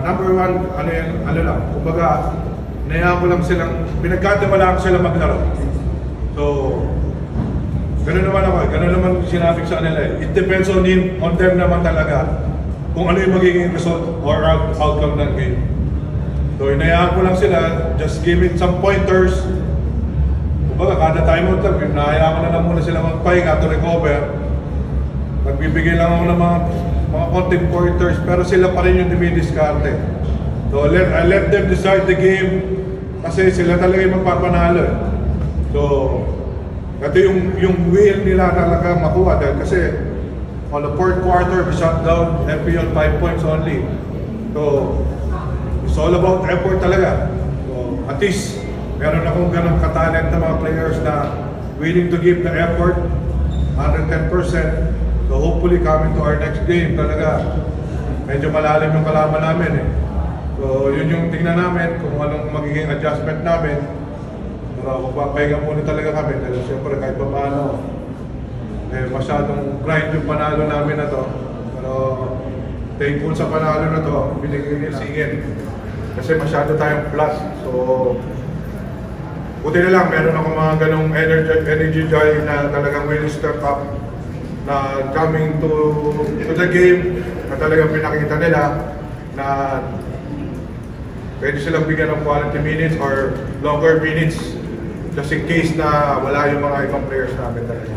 number one, ano lang, kumbaga, nayaan ko lang silang, pinagkatiwalaan ko sila maglaro. So, gano'n naman ako, gano'n naman sinabi ko sa kanila eh. It depends on them naman talaga kung ano yung magiging result or outcome ng game. So, inayaan ko lang sila, just give it some pointers. Kumbaga, kada timeout lang, inayaan ko na lang muna sila magpahinga to recover. Nagbibigay lang ako ng mga content pointers, pero sila pa rin yung dumidiskarte. So, I let them decide the game kasi sila talaga yung magpapanalo eh. So, ito yung will nila talaga makuha dahil kasi on the fourth quarter, we shut down FP on 5 points only. So, it's all about effort talaga. So, at least, meron akong ganong katalent na mga players na willing to give the effort 110%. So hopefully coming to our next game talaga medyo malalim yung kalaban namin eh. So yun yung tingnan namin kung anong magiging adjustment namin. Pero magpapahinga muna talaga kami dahil siyempre kahit pa paano eh, masyadong grind yung panalo namin na to. Pero thankful sa panalo na to, binigay niya singin. Kasi masyado tayong plus. So buti na lang meron ako mga ganong energy joy na talagang will step up na coming to the game na talagang pinakita nila na pwede silang bigyan ng quality minutes or longer minutes just in case na wala yung mga ibang players namin talaga.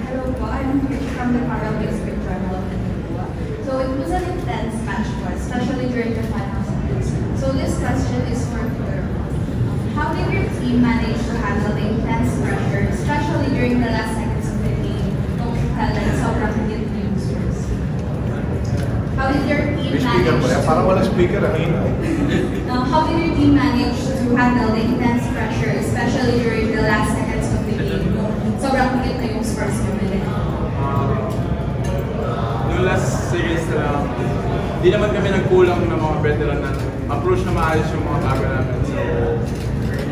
Hello po, I'm from the Carl District Journal of Manila. So it was an intense match for us, especially during the final seconds. So this question is for Fleur. How did your team manage to handle the intense pressure, especially during the last seconds of the game? Sobrang higit na yung scores. How did your team manage Parang wala speaker, how did your team manage to handle the intense pressure, especially during the last seconds of the game? Sobrang higit na yung scores nyo nila. Noong last series na di naman kami nagkulang ng mga veteran na approach na maayos yung mga bago namin. So,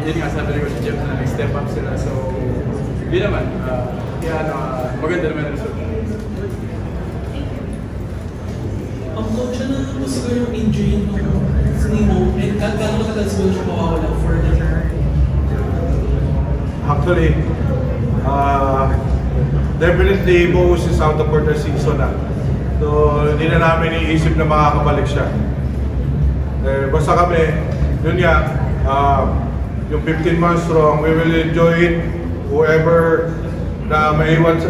yun nga sabi ko si Jeff na nag-step up sila. So, di naman. Kaya maganda naman ang result. Ang coach na siguro yung injury ng Nino, and gano'n katagal siguro siya mawawala for the term? Actually, definitely Bohus is out for the season na. So, hindi na namin iisip na makakabalik siya. Basta kami, yun nga, yung 15 months strong, we will enjoy it. Whoever na maiwan.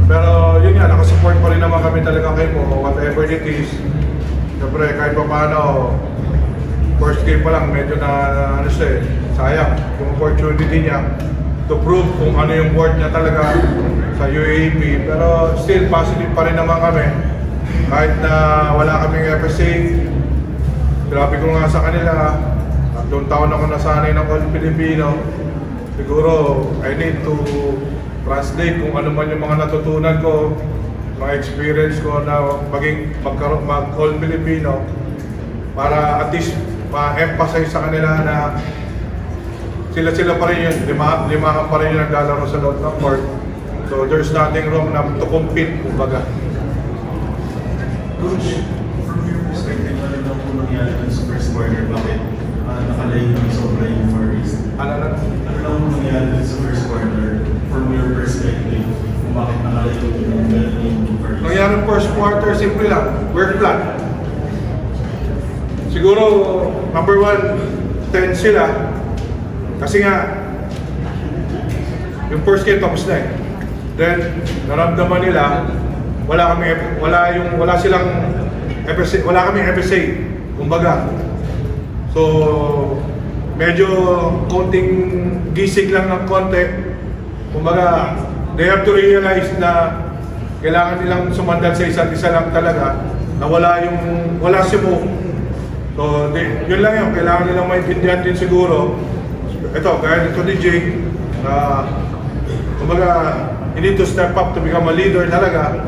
Pero yun nga, nakasupport pa rin naman kami talaga kay Mo, whatever it is. Siyempre, kahit pa paano, first game pa lang, medyo na siya eh, sayang yung opportunity niya to prove kung ano yung worth niya talaga sa UAAP. Pero still, positive pa rin naman kami. Kahit na wala kaming FSA, grabe ko nga sa kanila, tatlong taon ako nasanay ng Filipino. Siguro, I need to translate kung ano man yung mga natutunan ko, mga experience ko na mag-all Filipino para at least ma-emphasize sa kanila na sila pa rin yun, limahan pa rin yung naglalaro sa loob ng court. So there's nothing wrong na to compete, kumbaga. Coach, from your perspective, ano lang po nangyari sa first quarter? Bakit nakalayo yung sobra yung Far East? Ano lang po nangyari sa first quarter? From your perspective, kung bakit nakalayo yung Far East? Nangyari first quarter, simple lang, we're flat. Siguro, number 1, 10 sila. Kasi nga, yung first game tapos na eh. Then, naramdaman nila, wala silang FSA, wala kaming FSA, kumbaga. So, medyo konting gising lang ng konti. Kumbaga, they have to realize na kailangan nilang sumandal sa isa't isa lang talaga, na wala si Mo. So, yun lang yun, kailangan nilang maintindihan din siguro. Ito, kaya ito ni Jake, kumbaga, you need to step up to become a leader talaga.